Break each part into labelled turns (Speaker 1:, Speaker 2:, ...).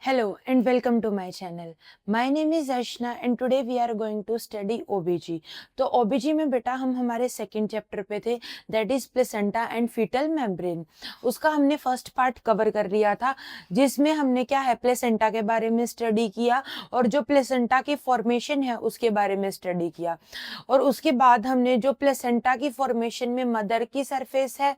Speaker 1: Hello and welcome to my channel. My name is Arshna and today we are going to study OBG. तो OBG में बेटा हम हमारे second chapter पे थे, that is placenta and fetal membrane. उसका हमने फर्स्ट पार्ट कवर कर लिया था, जिसमें हमने क्या है प्लेसेंटा के बारे में स्टडी किया और जो प्लेसेंटा की फॉर्मेशन है उसके बारे में स्टडी किया. और उसके बाद हमने जो प्लेसेंटा की फॉर्मेशन में मदर की सरफेस है,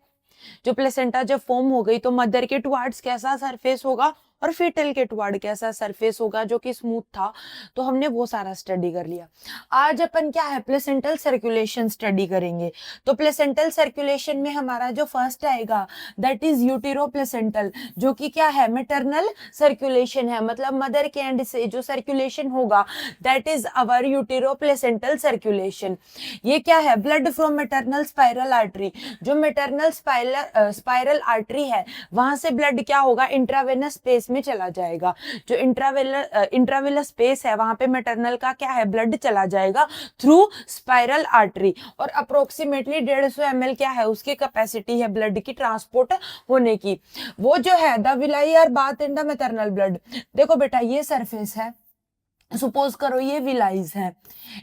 Speaker 1: जो प्लेसेंटा जब फॉर्म हो गई तो मदर के टुवार्ड्स कैसा सरफेस होगा और फीटल के टुवार्ड कैसा सरफेस होगा जो कि स्मूथ था, तो हमने वो सारा स्टडी कर लिया. आज अपन क्या है प्लेसेंटल सर्कुलेशन स्टडी करेंगे. तो प्लेसेंटल सर्कुलेशन में हमारा जो फर्स्ट आएगा दैट इज यूटेरो प्लेसेंटल, जो कि क्या है मैटरनल सर्कुलेशन है. मतलब मदर के एंड से जो सर्कुलेशन होगा that is our utero placental circulation. ये क्या है blood from maternal spiral artery. जो मैटरनल स्पाइरल आर्टरी है वहां से ब्लड क्या होगा इंट्रावेनस स्पेस में चला जाएगा. जो इंट्रावेलस स्पेस है वहां पे मैटरनल का क्या है ब्लड चला जाएगा थ्रू स्पाइरल आर्टरी. और अप्रोक्सीमेटली 150 ml क्या है उसकी कैपेसिटी है ब्लड की ट्रांसपोर्ट होने की. वो जो है the villi are bath in the maternal blood. देखो बेटा ये सरफेस है, सपोज करो ये विलाइज है.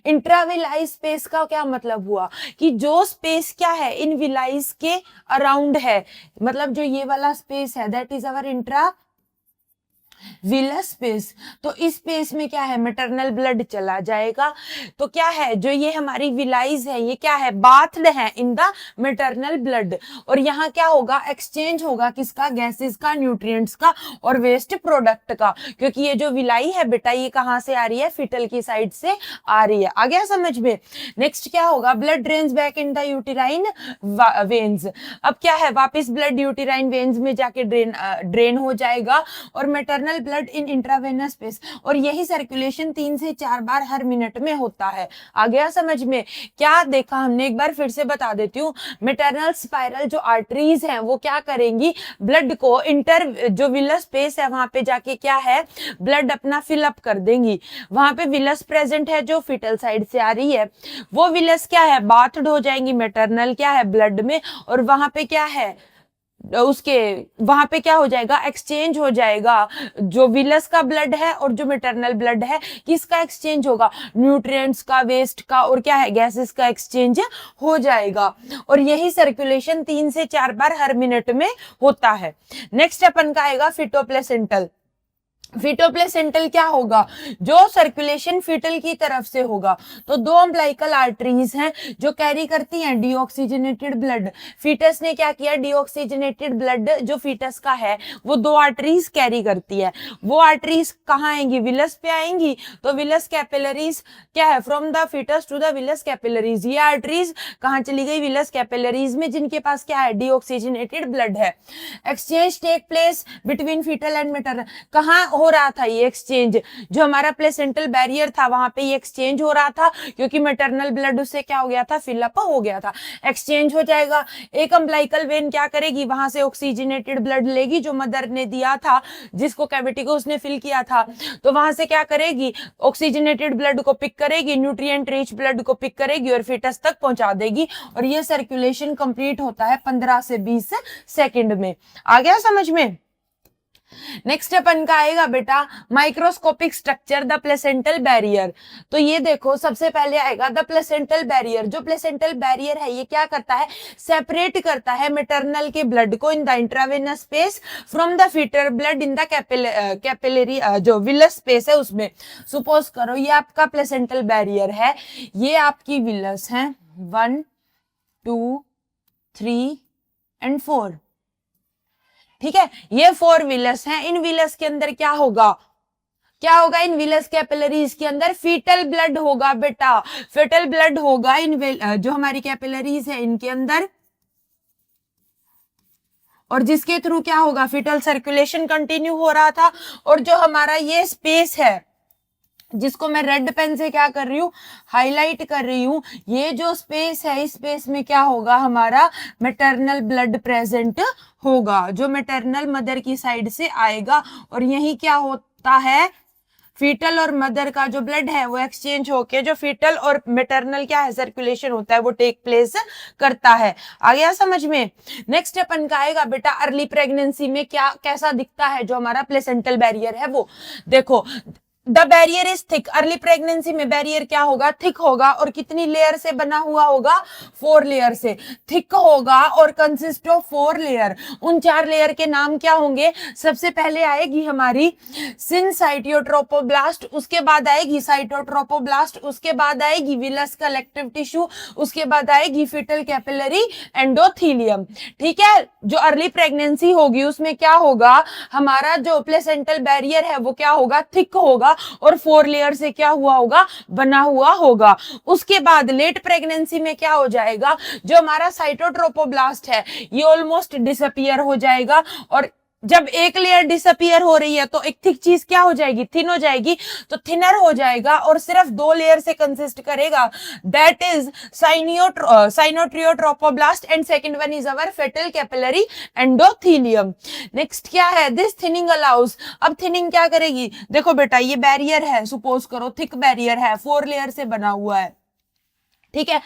Speaker 1: इंट्राविलाइज स्पेस का क्या मतलब हुआ कि जो स्पेस क्या है इन विलाइज के अराउंड है, मतलब जो ये वाला स्पेस है that is our intra villous space. तो इस स्पेस में क्या है मैटरनल ब्लड चला जाएगा. तो क्या है जो ये हमारी विलाइज है ये क्या है बाथड है इन द मैटरनल ब्लड. और यहाँ क्या होगा एक्सचेंज होगा किसका गैसेस का, न्यूट्रिएंट्स का और वेस्ट प्रोडक्ट का. क्योंकि ये जो विलाई है बेटा ये कहाँ से आ रही है फिटल की साइड से आ रही है. आ गया समझ में. नेक्स्ट क्या होगा blood drains back in the uterine veins. अब क्या है वापस ब्लड यूटेराइन वेन्स में जाके ड्रेन हो जाएगा और maternal blood in intravenous space. और यही सर्कुलेशन 3 से 4 बार हर मिनट में होता है. आ गया समझ में. क्या देखा हमने एक बार फिर से बता देती हूँ. मैटरनल स्पाइरल जो आर्टरीज हैं वो क्या करेंगी ब्लड को जो विलस स्पेस है वहां पे जाके क्या है ब्लड अपना फिलअप कर देंगी. वहां पे विलस प्रेजेंट है जो फिटल साइड से आ रही है. वो विलस क्या है बाथड हो जाएंगी मैटरनल क्या है ब्लड में. और वहां पे क्या है उसके वहां पे क्या हो जाएगा एक्सचेंज हो जाएगा. जो विलस का ब्लड है और जो मैटरनल ब्लड है किसका एक्सचेंज होगा न्यूट्रिएंट्स का, वेस्ट का और क्या है गैसेस का एक्सचेंज हो जाएगा. और यही सर्कुलेशन 3 से 4 बार हर मिनट में होता है. नेक्स्ट अपन का आएगा फिटोप्लेसेंटल. फिटोप्लेसेंटल क्या होगा जो सर्कुलेशन फिटल की तरफ से होगा. तो 2 अम्बिलिकल आर्टरीज हैं जो कैरी करती हैं डीऑक्सीजनेटेड ब्लड. फीटस ने क्या किया डीऑक्सीजनेटेड ब्लड जो फीटस का है वो 2 आर्टरीज कैरी करती है. वो आर्टरीज कहाँ आएंगी विलस पे आएंगी. तो विलस कैपिलरीज क्या है from the fetus to the villus capillaries. ये आर्टरीज कहाँ चली गई विलस कैपिलरीज में जिनके पास क्या है डीऑक्सीजनेटेड ब्लड है. Exchange take place between fetal and maternal. कहाँ हो रहा था ये एक्सचेंज जो हमारा प्लेसेंटल बैरियर था वहां पे ये एक्सचेंज हो रहा था क्योंकि मैटरनल ब्लड उससे क्या हो गया था फिलअप हो गया था. एक्सचेंज हो जाएगा. एक अम्बिलिकल वेन क्या करेगी वहां से ऑक्सीजनेटेड ब्लड लेगी जो मदर ने दिया था जिसको कैविटी को उसने फिल किया था. तो वहां से क्या करेगी ऑक्सीजनेटेड ब्लड को पिक करेगी, न्यूट्रिएंट रिच ब्लड को पिक करेगी और फीटस तक पहुंचा देगी. और ये सर्कुलेशन कंप्लीट होता है 15 से 20 सेकंड में. आ गया समझ में. नेक्स्ट अपन का आएगा बेटा microscopic structure the placental barrier. तो ये देखो सबसे पहले आएगा द प्लेसेंटल बैरियर. जो प्लेसेंटल बैरियर है ये क्या करता है सेपरेट करता है मैटरनल के ब्लड को in the intravenous space from the fetal blood in the capillary जो विलस स्पेस है उसमें. सपोज करो ये आपका प्लेसेंटल बैरियर है, ये आपकी विलस है 1 2 3 एंड 4. ठीक है ये 4 विलस हैं. इन विलस के अंदर क्या होगा इन विलस कैपिलरीज के अंदर फीटल ब्लड होगा बेटा. फीटल ब्लड होगा इन जो हमारी कैपिलरीज है इनके अंदर और जिसके थ्रू क्या होगा फीटल सर्कुलेशन कंटिन्यू हो रहा था. और जो हमारा ये स्पेस है जिसको मैं रेड पेन से क्या कर रही हूँ हाईलाइट कर रही हूँ, ये जो स्पेस है इस स्पेस में क्या होगा हमारा मैटरनल ब्लड प्रेजेंट होगा जो मैटरनल मदर की साइड से आएगा. और यही क्या होता है फीटल और मदर का जो ब्लड है वो एक्सचेंज होके जो फीटल और मेटरनल क्या है सर्कुलेशन होता है वो टेक प्लेस करता है। आ गया समझ में। नेक्स्ट अपन का आएगा बेटा अर्ली प्रेगनेंसी में क्या कैसा दिखता है जो हमारा प्लेसेंटल बैरियर है वो। देखो the barrier is thick, early pregnancy में बैरियर क्या होगा, थिक होगा और कितनी लेयर से बना हुआ होगा, 4 लेयर से थिक होगा और कंसिस्ट ऑफ 4 लेयर। उन 4 लेयर के नाम क्या होंगे, सबसे पहले आएगी हमारी सिनसाइटियोट्रोपोब्लास्ट, उसके बाद आएगी साइटोट्रोपोब्लास्ट, उसके बाद आएगी विलस कलेक्टिव टिश्यू, उसके बाद आएगी फिटल कैपिलरी एंडोथीलियम। ठीक है, जो अर्ली प्रेगनेंसी होगी उसमें क्या होगा, हमारा जो प्लेसेंटल बैरियर है वो क्या होगा, थिक होगा और 4 लेयर से क्या हुआ होगा, बना हुआ होगा। उसके बाद लेट प्रेगनेंसी में क्या हो जाएगा, जो हमारा साइटोट्रोपोब्लास्ट है ये ऑलमोस्ट डिसअपियर हो जाएगा और जब एक लेयर डिसअपियर हो रही है तो एक थिक चीज क्या हो जाएगी, थिन हो जाएगी, तो थिनर हो जाएगा और सिर्फ 2 लेयर से कंसिस्ट करेगा, that is syncytiotrophoblast and second one is our fetal capillary endothelium. Next क्या है, दिस थिनिंग अलाउज, अब थिनिंग क्या करेगी, देखो बेटा ये बैरियर है, सपोज करो थिक बैरियर है, 4 लेयर से बना हुआ है, ठीक है,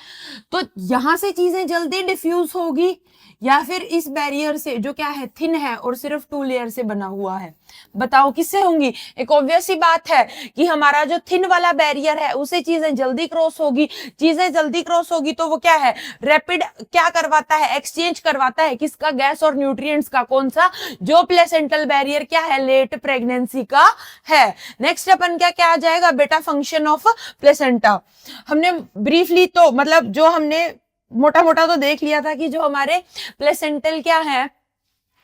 Speaker 1: तो यहां से चीजें जल्दी डिफ्यूज होगी या फिर इस बैरियर से जो क्या है थिन है और सिर्फ 2 लेयर से बना हुआ है, बताओ किससे होंगी। एक ऑब्वियस सी बात है कि हमारा जो थिन वाला बैरियर है उसे चीजें जल्दी क्रॉस होगी, चीजें जल्दी क्रॉस होगी तो वो क्या है, रैपिड क्या करवाता है, एक्सचेंज करवाता है, किसका, गैस और न्यूट्रिएंट्स का, कौन सा, जो प्लेसेंटल बैरियर क्या है, लेट प्रेगनेंसी का है। नेक्स्ट अपन क्या क्या आ जाएगा बेटा, फंक्शन ऑफ प्लेसेंटा। हमने ब्रीफली तो मतलब जो हमने मोटा मोटा तो देख लिया था कि जो हमारे प्लेसेंटल क्या है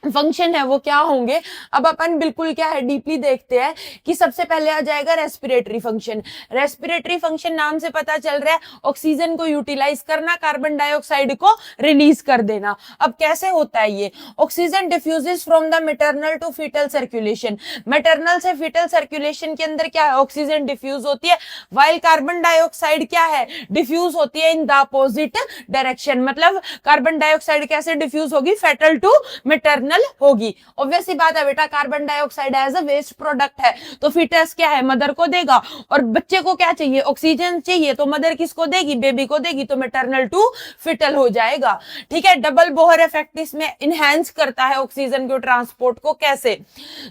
Speaker 1: फंक्शन है वो क्या होंगे। अब अपन बिल्कुल क्या है डीपली देखते हैं कि सबसे पहले आ जाएगा रेस्पिरेटरी फंक्शन। रेस्पिरेटरी फंक्शन नाम से पता चल रहा है ऑक्सीजन को यूटिलाइज करना, कार्बन डाइऑक्साइड को रिलीज कर देना। अब कैसे होता है ये, oxygen diffuses from the maternal to fetal circulation, maternal से फीटल सर्कुलेशन के अंदर क्या है ऑक्सीजन डिफ्यूज होती है, वाइल कार्बन डाइऑक्साइड क्या है डिफ्यूज होती है इन द अपोजिट डायरेक्शन। मतलब कार्बन डाइऑक्साइड कैसे डिफ्यूज होगी, फेटल टू मैटरनल होगी। ऑब्वियस सी बात है बेटा, carbon dioxide as a waste product है तो फीटस क्या है मदर को देगा, और बच्चे को क्या चाहिए, ऑक्सीजन चाहिए, तो मदर किसको देगी, बेबी को देगी, तो मैटरनल टू फीटल हो जाएगा। ठीक है, डबल बोहर इफेक्ट इसमें इनहेंस करता है ऑक्सीजन के ट्रांसपोर्ट को। कैसे,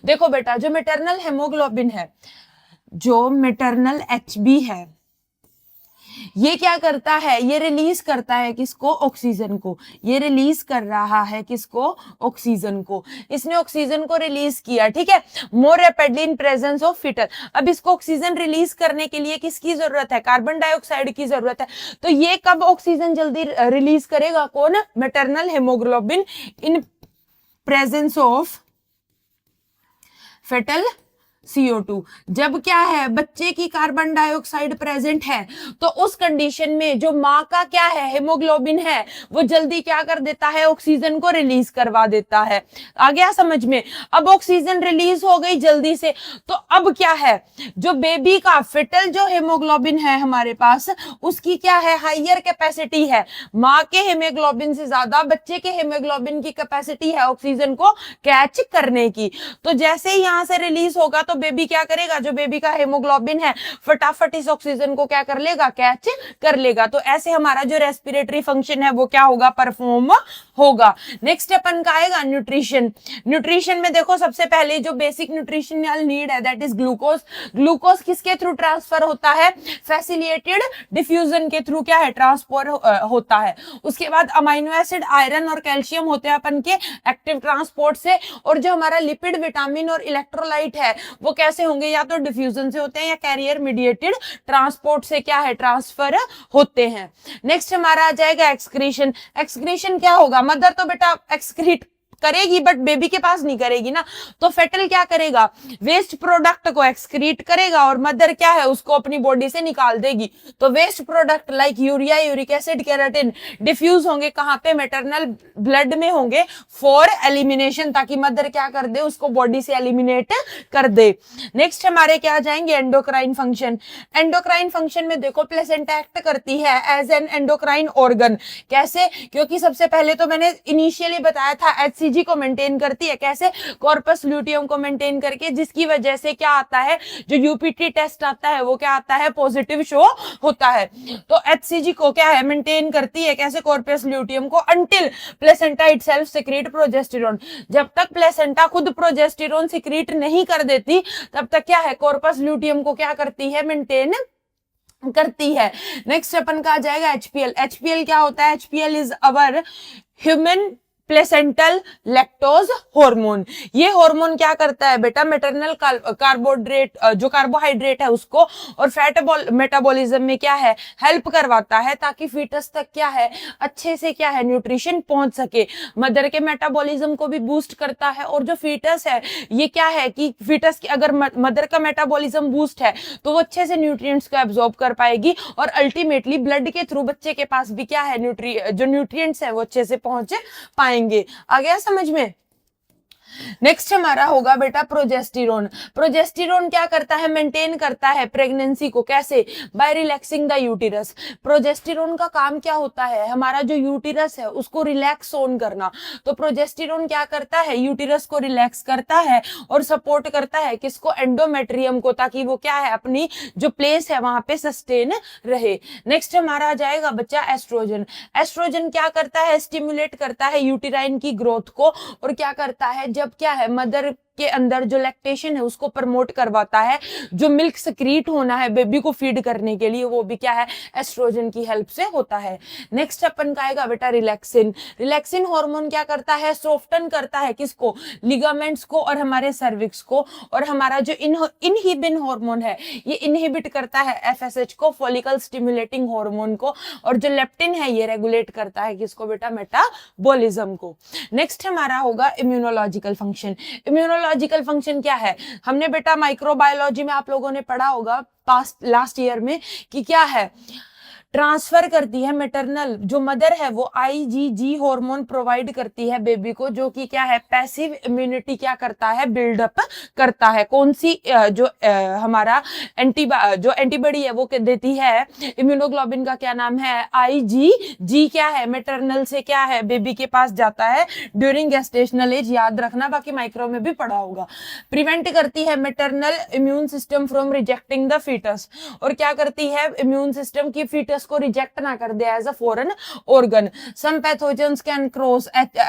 Speaker 1: देखो बेटा जो मैटरनल हेमोग्लोबिन है, जो मैटरनल एचबी है, ये क्या करता है, ये रिलीज करता है किसको, ऑक्सीजन को, ये रिलीज कर रहा है किसको, ऑक्सीजन को, इसने ऑक्सीजन को रिलीज किया। ठीक है, more rapidly in presence of fetal. अब इसको ऑक्सीजन रिलीज करने के लिए किसकी जरूरत है, कार्बन डाइऑक्साइड की जरूरत है, तो ये कब ऑक्सीजन जल्दी रिलीज करेगा, कौन, maternal haemoglobin in presence of fetal CO2। जब क्या है बच्चे की कार्बन डाइऑक्साइड प्रेजेंट है तो उस कंडीशन में जो माँ का क्या है हेमोग्लोबिन है वो जल्दी क्या कर देता है, ऑक्सीजन को रिलीज करवा देता है। आ गया समझ में। अब ऑक्सीजन रिलीज हो गई जल्दी से, तो अब क्या है, जो बेबी का फिटल जो हेमोग्लोबिन है हमारे पास उसकी क्या है, हाइयर कैपेसिटी है, माँ के हेमोग्लोबिन से ज्यादा बच्चे के हेमोग्लोबिन की कैपेसिटी है ऑक्सीजन को कैच करने की। तो जैसे ही यहां से रिलीज होगा तो बेबी क्या करेगा, जो बेबी का हेमोग्लोबिन है फटाफट इस ऑक्सीजन को क्या कर लेगा, कैच कर लेगा। तो ऐसे हमारा जो रेस्पिरेटरी फंक्शन है वो क्या होगा, परफॉर्म होगा। नेक्स्ट अपन का आएगा न्यूट्रिशन। न्यूट्रिशन में देखो सबसे पहले जो बेसिक न्यूट्रिशनल नीड है दैट इज ग्लूकोज। ग्लूकोज किसके थ्रू ट्रांसफर होता है, फैसिलिटेटेड डिफ्यूजन के थ्रू क्या है ट्रांसफर होता है। उसके बाद अमाइनो एसिड, आयरन और कैल्शियम होते हैं अपन के एक्टिव ट्रांसपोर्ट से, और जो हमारा लिपिड, विटामिन और इलेक्ट्रोलाइट है वो कैसे होंगे, या तो डिफ्यूजन से होते हैं या कैरियर मीडिएटेड ट्रांसपोर्ट से क्या है ट्रांसफर होते हैं। नेक्स्ट हमारा आ जाएगा एक्सक्रीशन। एक्सक्रीशन क्या होगा, मदर तो बेटा एक्सक्रीट करेगी बट बेबी के पास नहीं करेगी ना, तो फेटल क्या करेगा, वेस्ट प्रोडक्ट को एक्सक्रीट करेगा और मदर क्या है उसको अपनी बॉडी से निकाल देगी। तो waste product like urea, uric acid, keratin diffuse होंगे कहां पे, मैटरनल ब्लड में होंगे फॉर एलिमिनेशन, ताकि मदर क्या कर दे उसको बॉडी से एलिमिनेट कर दे। नेक्स्ट हमारे क्या आ जाएंगे एंडोक्राइन फंक्शन। एंडोक्राइन फंक्शन में देखो प्लेसेंटा एक्ट करती है एज एन एंडोक्राइन ऑर्गन। कैसे, क्योंकि सबसे पहले तो मैंने इनिशियली बताया था HCG HCG को मेंटेन करती है, कैसे, कॉर्पस ल्यूटियम को मेंटेन करके, जिसकी वजह से क्या आता है, जो यूपीटी टेस्ट आता है वो क्या आता है, पॉजिटिव शो होता है। तो HCG को क्या है, मेंटेन करती है, कैसे, कॉर्पस ल्यूटियम को, until placenta itself secrete progesterone, जब तक प्लेसेंटा खुद प्रोजेस्टेरोन सिक्रीट नहीं कर देती तब तक क्या है, कॉर्पस ल्यूटियम को क्या करती है, मेंटेन करती है। नेक्स्ट अपन का आ जाएगा HPL। HPL क्या होता है, HPL is our human placental lactose hormone. ये हार्मोन क्या करता है बेटा, मैटरनल कार्बोहाइड्रेट, जो कार्बोहाइड्रेट है उसको और फैट मेटाबॉलिज्म में क्या है, हेल्प करवाता है, ताकि फीटस तक क्या है, अच्छे से क्या है, न्यूट्रिशन पहुंच सके। मदर के मेटाबॉलिज्म को भी बूस्ट करता है, और जो फीटस है ये क्या है कि फीटस की अगर मदर का मेटाबॉलिज्म बूस्ट है तो वो अच्छे से न्यूट्रिएंट्स को एब्जॉर्ब कर पाएगी, और अल्टीमेटली ब्लड के थ्रू बच्चे के पास भी क्या है, जो न्यूट्रिएंट्स है वो अच्छे से पहुंच पाएंगे। आ गया समझ में। नेक्स्ट हमारा होगा बेटा प्रोजेस्टेरोन। प्रोजेस्टेरोन क्या करता है, मेंटेन करता है प्रेगनेंसी को, कैसे, बाय रिलैक्सिंग द यूटिरस। प्रोजेस्टेरोन का काम क्या होता है, हमारा जो यूटिरस है उसको रिलैक्स ऑन करना। तो प्रोजेस्टेरोन क्या करता है, यूटिरस को रिलैक्स करता है और सपोर्ट करता है किसको, एंडोमेट्रियम को, ताकि वो क्या है, अपनी जो प्लेस है वहां पे सस्टेन रहे। नेक्स्ट हमारा आ जाएगा बच्चा एस्ट्रोजन। एस्ट्रोजन क्या करता है, स्टिमुलेट करता है यूटिराइन की ग्रोथ को, और क्या करता है, जब क्या है, मदर के अंदर जो लैक्टेशन है उसको प्रमोट करवाता है, जो मिल्क सक्रीट होना है बेबी को फीड करने के लिए, वो भी क्या है, एस्ट्रोजन की हेल्प से होता है। नेक्स्ट अपन का आएगा बेटा रिलैक्सिन। रिलैक्सिन हार्मोन क्या करता है, सॉफ्टन करता है किसको, लिगामेंट्स को और हमारे सर्विक्स को, और हमारा जो इनहिबिन हार्मोन है ये इनहिबिट करता है FSH को, फॉलिकल स्टिमुलेटिंग हार्मोन को, और जो लेप्टिन है ये रेगुलेट करता है किसको बेटा, मेटाबॉलिज्म को। नेक्स्ट हमारा होगा इम्यूनोलॉजिकल फंक्शन। इम्यूनोलॉजिकल फंक्शन क्या है, हमने बेटा माइक्रोबायोलॉजी में आप लोगों ने पढ़ा होगा लास्ट ईयर में कि क्या है, ट्रांसफर करती है मैटरनल, जो मदर है वो IgG हार्मोन प्रोवाइड करती है बेबी को, जो कि क्या है, पैसिव इम्यूनिटी क्या करता है, बिल्डअप करता है। कौन सी जो हमारा जो एंटीबॉडी है वो देती है, इम्यूनोग्लोबिन का क्या नाम है, IgG, क्या है, मैटरनल से क्या है, बेबी के पास जाता है ड्यूरिंग गेस्टेशनल एज, याद रखना, बाकी माइक्रो में भी पढ़ा होगा। प्रिवेंट करती है maternal immune system from rejecting the fetus, और क्या करती है, इम्यून सिस्टम की फीटस को रिजेक्ट ना कर दे as a foreign organ. Some pathogens can cross,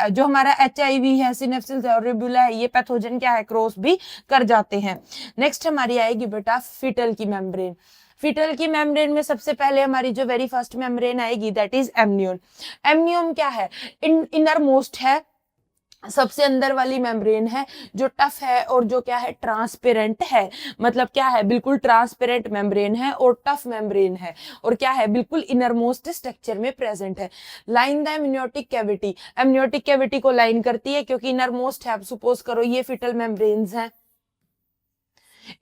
Speaker 1: जो हमारा HIV है, सिनेप्सिस है और रिबुला है, ये पैथोजन क्या है, क्रॉस भी कर जाते हैं। नेक्स्ट हमारी आएगी बेटा फीटल की मेम्ब्रेन। फीटल की मेम्ब्रेन में सबसे पहले हमारी जो वेरी फर्स्ट मेम्ब्रेन आएगी दैट इज एमनियोन। एमनियोन क्या है, इनर मोस्ट है, सबसे अंदर वाली मेम्ब्रेन है, जो टफ है और जो क्या है, ट्रांसपेरेंट है। मतलब क्या है, बिल्कुल ट्रांसपेरेंट मेम्ब्रेन है और टफ मेम्ब्रेन है, और क्या है, बिल्कुल इनरमोस्ट स्ट्रक्चर में प्रेजेंट है। Line the amniotic cavity, amniotic cavity को लाइन करती है, क्योंकि इनरमोस्ट है। अब सपोज करो ये फीटल मेम्ब्रेन्स हैं,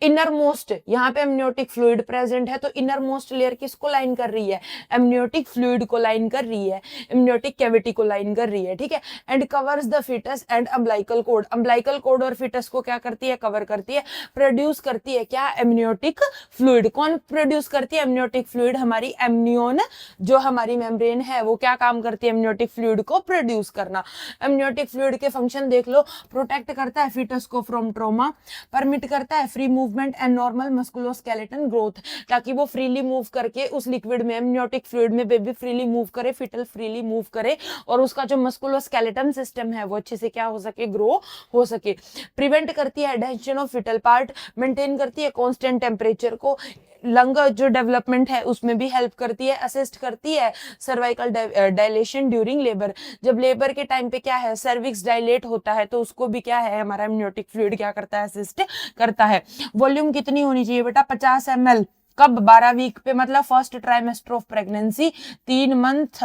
Speaker 1: इनर मोस्ट, यहाँ पे एमनियोटिक फ्लूइड प्रेजेंट है, तो इनर मोस्ट लेयर किसको लाइन कर रही है, एमनियोटिक फ्लूइड को लाइन कर रही है, एमनियोटिक कैविटी को लाइन कर रही है, ठीक है। And covers the fetus and umbilical cord, umbilical cord और फीटस को क्या करती है, कवर करती है। प्रोड्यूस करती है क्या, एमनियोटिक फ्लूइड। कौन प्रोड्यूस करती है एमनियोटिक फ्लूइड, हमारी एमनियोन, जो हमारी मेम्ब्रेन है वो क्या काम करती है, एमनियोटिक फ्लूइड को प्रोड्यूस करना। एमनियोटिक फ्लूइड के फंक्शन देख लो, प्रोटेक्ट करता है फीटस को फ्रॉम ट्रॉमा, परमिट करता है free movement and normal musculoskeleton growth, ताकि वो फ्रीली मूव करके उस लिक्विड में, एमनियोटिक फ्लूइड में बेबी फ्रीली मूव करे, फीटल फ्रीली मूव करे, और उसका जो मस्कुलोस्केलेटन सिस्टम है वो अच्छे से क्या हो सके, ग्रो हो सके। प्रिवेंट करती है adhesion of fetal part, maintain करती है कांस्टेंट टेम्परेचर को, लंग जो डेवलपमेंट है उसमें भी हेल्प करती है, असिस्ट करती है सर्वाइकल डायलेशन ड्यूरिंग लेबर। जब लेबर के टाइम पे क्या है, सर्विक्स डायलेट होता है, तो उसको भी क्या है, हमारा एमनियोटिक फ्लूइड क्या करता है, असिस्ट करता है। वॉल्यूम कितनी होनी चाहिए बेटा, 50 ml। कब, 12 वीक पे, मतलब first trimester of pregnancy, 3 month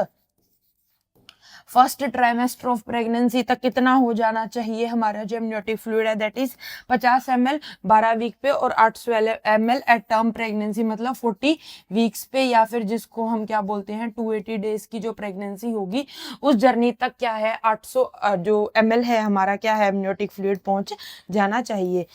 Speaker 1: first trimester of pregnancy तक कितना हो जाना चाहिए हमारा जो एमनियोटिक फ्लूइड है, दैट इज 50 ml 12 वीक पे, और 800 ml एट टर्म प्रेगनेंसी, मतलब 40 वीक्स पे, या फिर जिसको हम क्या बोलते हैं 280 डेज की जो प्रेगनेंसी होगी उस जर्नी तक क्या है 800 जो ml है हमारा क्या है एमनियोटिक फ्लूइड पहुंच जाना चाहिए।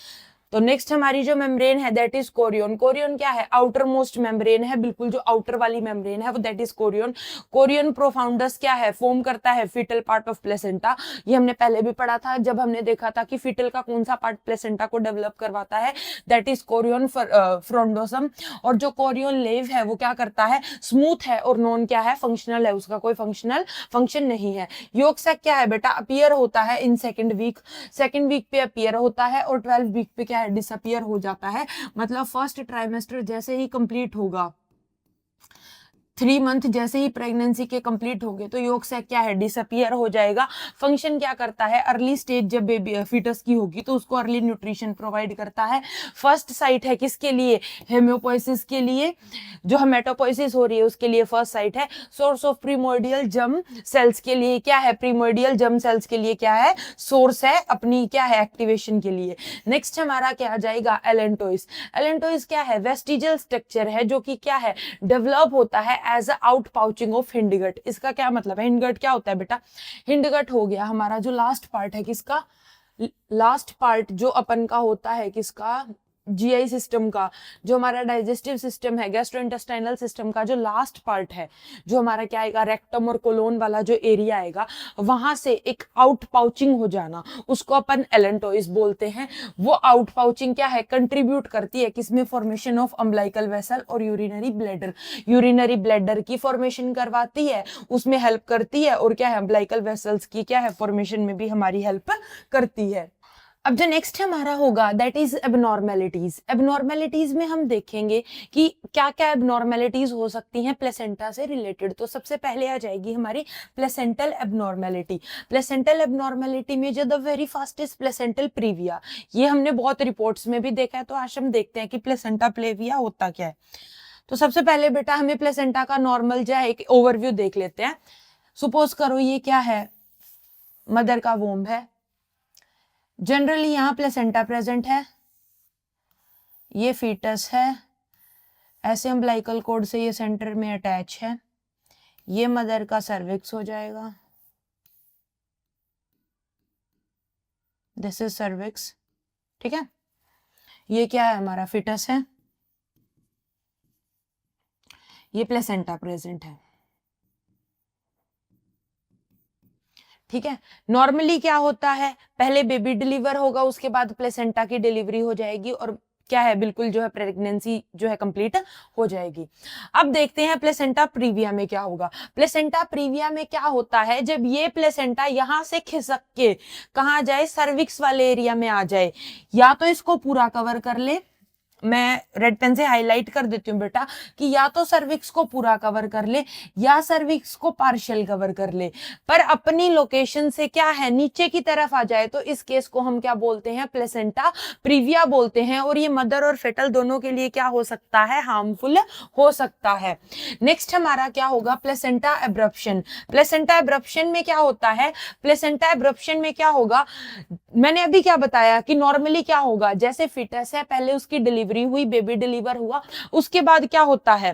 Speaker 1: तो नेक्स्ट हमारी जो मेम्ब्रेन है दैट इज कोरियन। कोरियन क्या है? आउटर मोस्ट मेम्ब्रेन है, बिल्कुल जो आउटर वाली मेम्ब्रेन है वो दैट इज कोरियन। कोरियन प्रोफाउंडस क्या है? फॉर्म करता है फीटल पार्ट ऑफ प्लेसेंटा। ये हमने पहले भी पढ़ा था जब हमने देखा था कि फीटल का कौन सा पार्ट प्लेसेंटा को डेवलप करवाता है, दैट इज कोरियन फ्रोंडोसम। और जो कोरियन लेव है वो क्या करता है? स्मूथ है और नॉन क्या है? फंक्शनल है, उसका कोई फंक्शनल फंक्शन नहीं है। योग सैक क्या है बेटा? अपीयर होता है इन सेकेंड वीक पे अपीयर होता है और 12 वीक पे क्या है? डिसअपियर हो जाता है। मतलब फर्स्ट ट्राइमेस्टर जैसे ही कंप्लीट होगा, 3 मंथ जैसे ही प्रेगनेंसी के कंप्लीट हो गए तो योग सैक क्या है? डिसअपियर हो जाएगा। फंक्शन क्या करता है? अर्ली स्टेज जब बेबी फीटस की होगी तो उसको अर्ली न्यूट्रिशन प्रोवाइड करता है। फर्स्ट साइट है किसके लिए? हेमियोपोइसिस के लिए। जो हेमेटोपोइसिस हो रही है उसके लिए फर्स्ट साइट है। Source of primordial germ cells के लिए क्या है? प्रीमोर्डियल जर्म सेल्स के लिए क्या है? सोर्स है अपनी क्या है? एक्टिवेशन के लिए। नेक्स्ट हमारा क्या आ जाएगा? एलेंटोइस। एलेंटोइस क्या है? वेस्टिजियल स्ट्रक्चर है जो कि क्या है? डेवलप होता है as a out pouching of hindgut. इसका क्या मतलब है? हिंडगट क्या होता है बेटा? हिंडगट हो गया हमारा जो लास्ट पार्ट है किसका? लास्ट पार्ट जो अपन का होता है किसका? जीआई सिस्टम का, जो हमारा डाइजेस्टिव सिस्टम है, गैस्ट्रोइंटेस्टाइनल सिस्टम का जो लास्ट पार्ट है, जो हमारा क्या आएगा? रेक्टम और कोलोन वाला जो एरिया आएगा, वहां से एक आउट पाउचिंग हो जाना, उसको अपन एलेंटोइस बोलते हैं। वो आउट पाउचिंग क्या है? कंट्रीब्यूट करती है किसमें? फॉर्मेशन ऑफ अम्बिलिकल वेसल और यूरिनरी ब्लैडर। यूरिनरी ब्लैडर की फॉर्मेशन करवाती है, उसमें हेल्प करती है, और क्या है? अम्बिलिकल वेसल्स की क्या है? फॉर्मेशन में भी हमारी हेल्प करती है। अब जो नेक्स्ट हमारा होगा दैट इज एबनॉर्मेलिटीज। एबनॉर्मेलिटीज में हम देखेंगे कि क्या क्या एबनॉर्मेलिटीज हो सकती हैं प्लेसेंटा से रिलेटेड। तो सबसे पहले आ जाएगी हमारी प्लेसेंटल एबनॉर्मेलिटी। प्लेसेंटल एबनॉर्मेलिटी में जो the very fastest placental previa, ये हमने बहुत रिपोर्ट्स में भी देखा है। तो आज हम देखते हैं कि प्लेसेंटा प्लेविया होता क्या है। तो सबसे पहले बेटा हमें प्लेसेंटा का नॉर्मल जो है एक ओवरव्यू देख लेते हैं। सपोज करो ये क्या है? मदर का वोम्ब है। जनरली यहां प्लेसेंटा प्रेजेंट है, ये फीटस है, ऐसे अम्बिलिकल कॉर्ड से ये सेंटर में अटैच है, ये मदर का सर्विक्स हो जाएगा, दिस इज सर्विक्स। ठीक है, ये क्या है? हमारा फीटस है, ये प्लेसेंटा प्रेजेंट है। ठीक है, नॉर्मली क्या होता है? पहले बेबी डिलीवर होगा, उसके बाद प्लेसेंटा की डिलीवरी हो जाएगी और क्या है? बिल्कुल जो है प्रेगनेंसी जो है कंप्लीट हो जाएगी। अब देखते हैं प्लेसेंटा प्रीविया में क्या होगा। प्लेसेंटा प्रीविया में क्या होता है? जब ये प्लेसेंटा यहां से खिसक के कहां जाए? सर्विक्स वाले एरिया में आ जाए, या तो इसको पूरा कवर कर ले, मैं रेड पेन से हाईलाइट कर देती हूँ बेटा, कि या तो सर्विक्स को पूरा कवर कर ले या सर्विक्स को पार्शियल कवर कर ले, पर अपनी लोकेशन से क्या है? नीचे की तरफ आ जाए, तो इस केस को हम क्या बोलते हैं? प्लेसेंटा प्रीविया बोलते हैं। और ये मदर और फेटल दोनों के लिए क्या हो सकता है? हार्मफुल हो सकता है। नेक्स्ट हमारा क्या होगा? Placenta abruption. प्लेसेंटा एब्रप्शन में क्या होता है? प्लेसेंटा एब्रप्शन में क्या होगा? मैंने अभी क्या बताया कि नॉर्मली क्या होगा? जैसे फीटस है, पहले उसकी डिलीवरी हुई, बेबी डिलीवर हुआ, उसके बाद क्या होता है?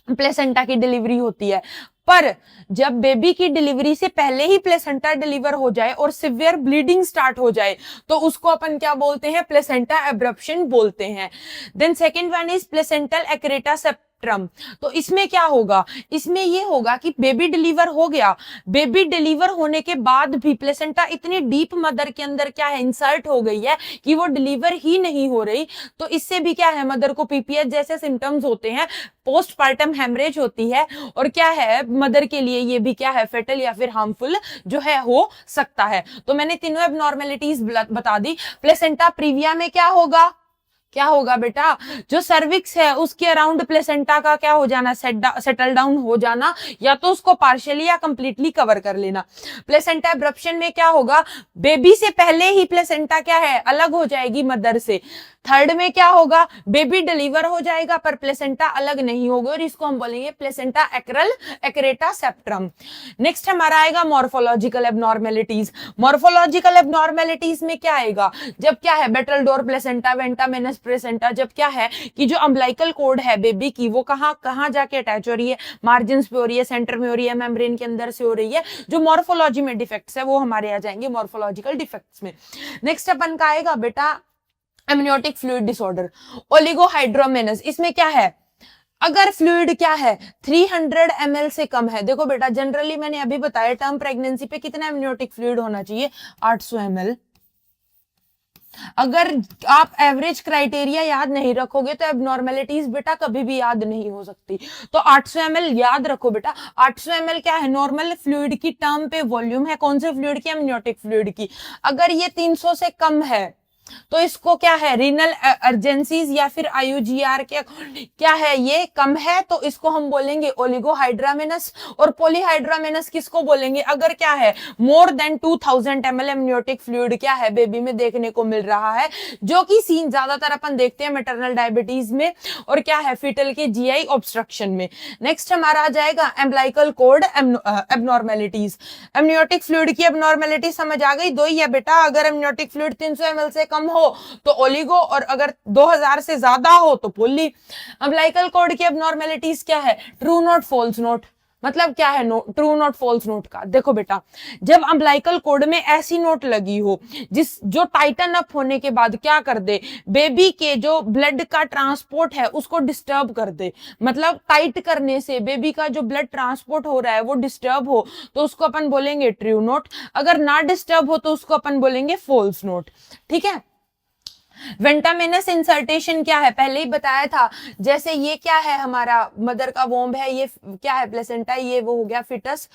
Speaker 1: प्लेसेंटा की डिलीवरी होती है। पर जब बेबी की डिलीवरी से पहले ही प्लेसेंटा डिलीवर हो जाए और सिवियर ब्लीडिंग स्टार्ट हो जाए, तो उसको अपन क्या बोलते हैं? प्लेसेंटा एब्रप्शन बोलते हैं। Then second one is placental accreta spectrum. तो इसमें क्या होगा? इसमें ये होगा कि बेबी डिलीवर हो गया, बेबी डिलीवर होने के बाद भी प्लेसेंटा इतनी डीप मदर के अंदर क्या है? इंसर्ट हो गई है कि वो डिलीवर ही नहीं हो रही। तो इससे भी क्या है? मदर को पीपीएच जैसे सिम्टम्स होते हैं, पोस्टपार्टम हेमरेज होती है, और क्या है? मदर के लिए ये भी क्या है? फेटल या फिर हार्मफुल जो है हो सकता है। तो मैंने तीनों एबनॉर्मेलिटीज बता दी। प्लेसेंटा प्रीविया में क्या होगा? क्या होगा बेटा? जो सर्विक्स है उसके अराउंड प्लेसेंटा का क्या हो जाना? सेटल डाउन हो जाना, या तो उसको पार्शियली या कंप्लीटली कवर कर लेना। प्लेसेंटा एब्रप्शन में क्या होगा? बेबी से पहले ही प्लेसेंटा क्या है? अलग हो जाएगी मदर से। थर्ड में क्या होगा? बेबी डिलीवर हो जाएगा पर प्लेसेंटा अलग नहीं होगा, और इसको हम बोलेंगे प्लेसेंटा एक्रेटा सेप्ट्रम। नेक्स्ट हमारा आएगा मॉर्फोलॉजिकल एबनॉर्मेलिटीज। मॉर्फोलॉजिकल एबनॉर्मेलिटीज में क्या आएगा? जब क्या है? बेटलडोर प्लेसेंटा, वेंटामेनस प्लेसेंटा, जब क्या है कि जो अम्बिलिकल कॉर्ड है बेबी की, वो कहां जाके अटैच हो रही है? मार्जिन पे हो रही है, सेंटर में हो रही है, मेम्ब्रेन के अंदर से हो रही है। जो मॉर्फोलॉजी में डिफेक्ट्स है वो हमारे आ जाएंगे मॉर्फोलॉजिकल डिफेक्ट्स में। नेक्स्ट अपन का आएगा बेटा एमनियोटिक फ्लूइड डिसऑर्डर। ओलिगोहाइड्रोमेनस, इसमें क्या है, अगर फ्लूइड क्या है 300 ml से कम है, देखो बेटा जनरली मैंने अभी बताया टर्म प्रेगनेंसी पे कितना एमनियोटिक फ्लूइड होना चाहिए, 800 ml। अगर आप एवरेज क्राइटेरिया याद नहीं रखोगे तो एबनॉर्मेलिटीज बेटा कभी भी याद नहीं हो सकती। तो 800 ml याद रखो बेटा। 800 ml क्या है, नॉर्मल फ्लूइड की टर्म पे वॉल्यूम है, कौन से फ्लूइड की, एमनियोटिक फ्लूइड की। अगर ये 300 से कम है तो इसको क्या है, रीनल अर्जेंसीज या फिर आईयूजीआर के क्या है, ये कम है तो इसको हम बोलेंगे ओलिगोहाइड्रामेनस। और पॉलीहाइड्रामेनस किसको बोलेंगे, अगर क्या है more than 2000 ml amniotic fluid क्या है बेबी में देखने को मिल रहा है, जो कि सीन ज्यादातर अपन देखते हैं मैटरनल डायबिटीज में और क्या है फीटल के जीआई ऑब्स्ट्रक्शन में। नेक्स्ट हमारा आ जाएगा umbilical cord abnormalities. Amniotic fluid की एबनॉर्मेलिटी समझ आ गई, दो ही है बेटा, अगर एमनियोटिक फ्लूइड 300 ml से कम हो तो ओलिगो, और अगर 2000 से ज्यादा हो तो पोली। अम्बिलिकल कॉर्ड की एबनॉर्मेलिटीज क्या है, ट्रू नोट फॉल्स नोट। मतलब क्या है ट्रू नोट फॉल्स नोट का, देखो बेटा जब अम्बिलिकल कॉर्ड में ऐसी नोट लगी हो जो टाइटन अप होने के बाद क्या कर दे, बेबी के जो ब्लड का ट्रांसपोर्ट है उसको डिस्टर्ब कर दे, मतलब टाइट करने से बेबी का जो ब्लड ट्रांसपोर्ट हो रहा है वो डिस्टर्ब हो, तो उसको अपन बोलेंगे ट्रू नोट। अगर ना डिस्टर्ब हो तो उसको अपन बोलेंगे फॉल्स नोट। ठीक है। वेंटामेनस इंसर्टेशन क्या है, पहले ही बताया था, जैसे ये क्या है हमारा मदर का वोम्ब है, ये क्या है प्लेसेंटा, ये वो हो गया फिटस।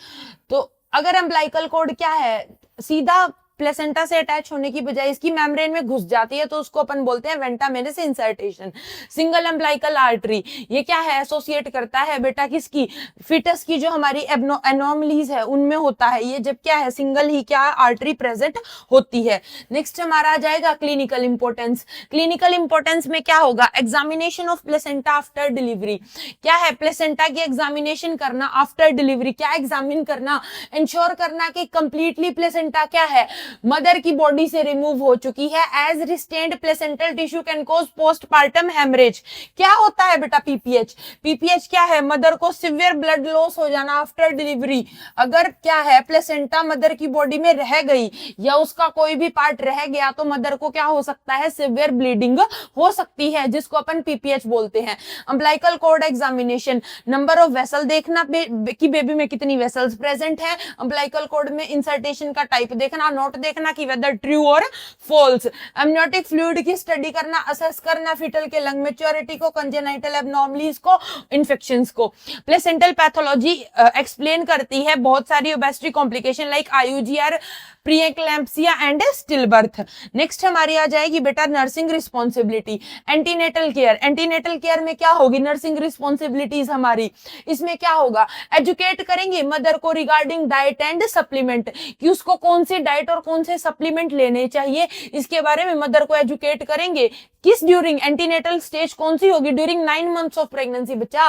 Speaker 1: तो अगर अम्बिलिकल कॉर्ड क्या है सीधा प्लेसेंटा से अटैच होने की बजाय इसकी मेम्ब्रेन में घुस जाती है तो उसको अपन बोलते हैं वेंटामेनस इंसर्टेशन। सिंगल अम्बिलिकल आर्टरी, ये क्या है एसोसिएट करता है बेटा किसकी, फिटस की जो हमारी एनोमलीज है उनमें होता है ये, जब क्या है सिंगल ही क्या आर्टरी प्रेजेंट होती है। नेक्स्ट हमारा आ जाएगा क्लिनिकल इंपोर्टेंस। क्लिनिकल इंपोर्टेंस में क्या होगा, examination of placenta after delivery. क्या है, प्लेसेंटा की एग्जामिनेशन करना आफ्टर डिलीवरी, क्या एग्जामिन करना, इंश्योर करना कि कंप्लीटली प्लेसेंटा क्या है मदर की बॉडी से रिमूव हो चुकी है। As retained placental tissue can cause postpartum haemorrhage. क्या होता है बेटा पीपीएच, पीपीएच क्या है, मदर को सिवियर ब्लड लॉस हो जाना आफ्टर डिलीवरी। अगर क्या है प्लेसेंटा मदर की बॉडी में रह गई या उसका कोई भी पार्ट रह गया तो मदर को क्या हो सकता है, सिवियर ब्लीडिंग हो सकती है, जिसको अपन पीपीएच बोलते हैं। Umbilical cord examination, number of vessel देखना कि बेबी में कितनी वेसल्स प्रेजेंट है। अम्बिलिकल कॉर्ड में इंसर्टेशन का टाइप देखना, नोट देखना कि वेदर ट्रू और फॉल्स। एमनियोटिक फ्लूइड की स्टडी करना, असेस करना फीटल के लंग मैच्योरिटी को, कंजेनाइटल एबनॉर्मलीज को, इन्फेक्शंस को। प्लेसेंटल पैथोलॉजी एक्सप्लेन करती है बहुत सारी obesity complication like IUGR, preeclampsia and stillbirth. Next हमारी आ जाएगी बेटा nursing responsibility, antenatal care. Antenatal care में क्या होगी नर्सिंग रिस्पॉन्सिबिलिटीज हमारी, इसमें क्या होगा, एजुकेट करेंगे मदर को रिगार्डिंग डाइट एंड सप्लीमेंट, कि उसको कौन सी डाइट और कौन से सप्लीमेंट लेने चाहिए, इसके बारे में मदर को एजुकेट करेंगे। किस ड्यूरिंग एंटीनेटल स्टेज कौन सी होगी, ड्यूरिंग 9 मंथ्स ऑफ प्रेगनेंसी बच्चा।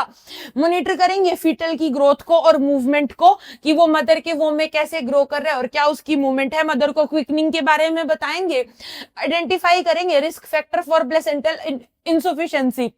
Speaker 1: मॉनिटर करेंगे फीटल की ग्रोथ को और मूवमेंट को, कि वो मदर के वोम में कैसे ग्रो कर रहा है और क्या उसकी मूवमेंट है, मदर को क्विकनिंग के बारे में बताएंगे। आइडेंटिफाई करेंगे risk factor for placental insufficiency,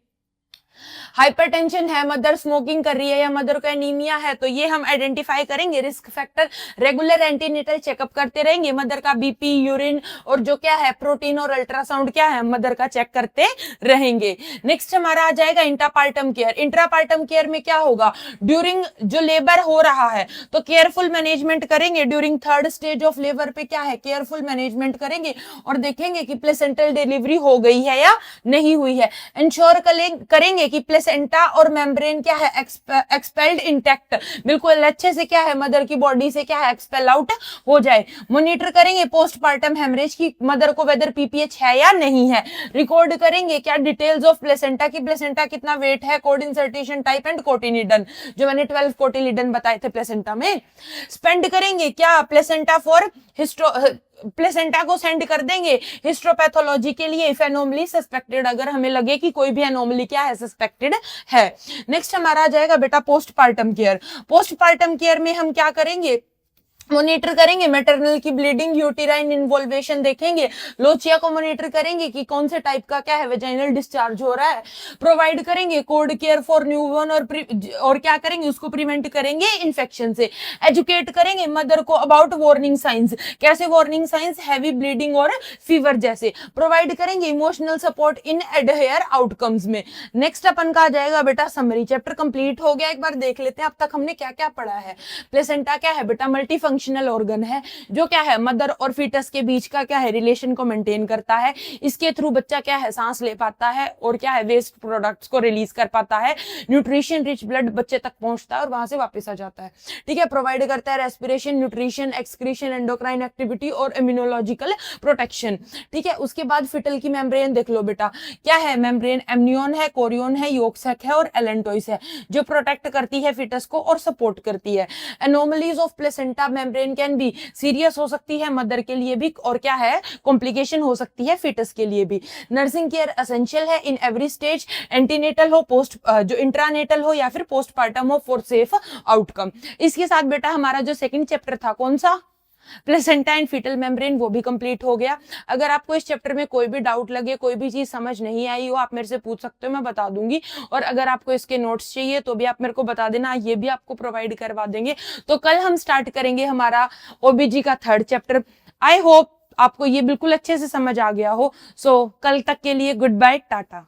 Speaker 1: hypertension है, मदर स्मोकिंग कर रही है या मदर को एनीमिया है, तो ये हम आइडेंटिफाई करेंगे risk factor. Regular antenatal checkup करते रहेंगे, मदर का बीपी, यूरिन और जो क्या है प्रोटीन और अल्ट्रासाउंड क्या है मदर का चेक करते रहेंगे। नेक्स्ट हमारा आ जाएगा इंट्रापार्टम केयर। इंट्रापार्टम केयर में क्या होगा, ड्यूरिंग जो लेबर हो रहा है तो केयरफुल मैनेजमेंट करेंगे। During 3rd stage of labour पे क्या है केयरफुल मैनेजमेंट करेंगे और देखेंगे कि प्लेसेंटल डिलीवरी हो गई है या नहीं हुई है। इंश्योर करेंगे कि प्लेसेंटा और मेम्ब्रेन क्या है एक्सपेल्ड इंटैक्ट, बिल्कुल अच्छे से क्या है मदर की बॉडी से क्या है एक्सपेल आउट हो जाए। मॉनिटर करेंगे पोस्टपार्टम हेमरेज की मदर को वेदर पीपीएच है या नहीं है। रिकॉर्ड करेंगे क्या डिटेल्स ऑफ प्लेसेंटा की, प्लेसेंटा कितना वेट है, कोड इंसर्टेशन टाइप एंड कोटिलिडन, जो मैंने 12 कोटिलिडन बताए थे प्लेसेंटा में। स्पेंड करेंगे क्या प्लेसेंटा फॉर प्लेसेंटा को सेंड कर देंगे हिस्टोपैथोलॉजी के लिए इफ एनोमली सस्पेक्टेड, अगर हमें लगे कि कोई भी एनोमली क्या है सस्पेक्टेड है। नेक्स्ट हमारा आ जाएगा बेटा पोस्टपार्टम केयर। पोस्टपार्टम केयर में हम क्या करेंगे, मॉनिटर करेंगे मैटरनल की ब्लीडिंग, यूटेराइन इन्वॉल्वेशन देखेंगे, लोचिया को मॉनिटर करेंगे कि कौन से टाइप का क्या है वेजाइनल डिस्चार्ज हो रहा है, प्रोवाइड करेंगे कोड केयर फॉर न्यूबॉर्न और क्या करेंगे उसको प्रिवेंट करेंगे इन्फेक्शन से, एजुकेट करेंगे मदर को अबाउट वार्निंग साइंस, कैसे वार्निंग साइंस, हैवी ब्लीडिंग और फीवर जैसे, प्रोवाइड करेंगे emotional support in adhere outcomes में। नेक्स्ट अपन का आ जाएगा बेटा समरी, चैप्टर कंप्लीट हो गया। एक बार देख लेते हैं अब तक हमने क्या क्या पढ़ा है। प्लेसेंटा क्या है बेटा, मल्टी फंक्शनल ऑर्गन है जो क्या है मदर और फीटस के बीच का क्या है रिलेशन को मेंटेन करता है। इसके थ्रू बच्चा क्या है सांस ले पाता है और क्या है वेस्ट प्रोडक्ट्स को रिलीज कर पाता है, न्यूट्रिशन रिच ब्लड बच्चे तक पहुंचता है और वहां से वापस आ जाता है। ठीक है, प्रोवाइड करता है respiration, nutrition, excretion, endocrine activity और इम्यूनोलॉजिकल प्रोटेक्शन। ठीक है, उसके बाद फिटल की मेम्ब्रेन देख लो बेटा, क्या है मेम्ब्रेन, एमनियोन है, कोरियोन है, योक सैक है और एलेंटोइस है जो प्रोटेक्ट करती है फिटस को और सपोर्ट करती है। Anomalies of placenta membrane can be serious हो सकती है मदर के लिए भी और क्या है कॉम्प्लिकेशन हो सकती है फिटस के लिए भी। नर्सिंग केयर एसेंशियल है इन एवरी स्टेज, एंटीनेटल हो, पोस्ट जो इंट्रानेटल हो या फिर पोस्टपार्टम हो, फॉर सेफ आउटकम। इसके साथ बेटा हमारा जो सेकंड चैप्टर था कौन सा, प्लेसेंटा एंड फीटल मेम्ब्रेन, वो भी कंप्लीट हो गया। अगर आपको इस चैप्टर में कोई भी डाउट लगे, कोई भी चीज समझ नहीं आई हो, आप मेरे से पूछ सकते हो, मैं बता दूंगी। और अगर आपको इसके नोट्स चाहिए तो भी आप मेरे को बता देना, ये भी आपको प्रोवाइड करवा देंगे। तो कल हम स्टार्ट करेंगे हमारा ओबीजी का थर्ड चैप्टर। आई होप आपको ये बिल्कुल अच्छे से समझ आ गया हो। सो कल तक के लिए गुड बाय, टाटा।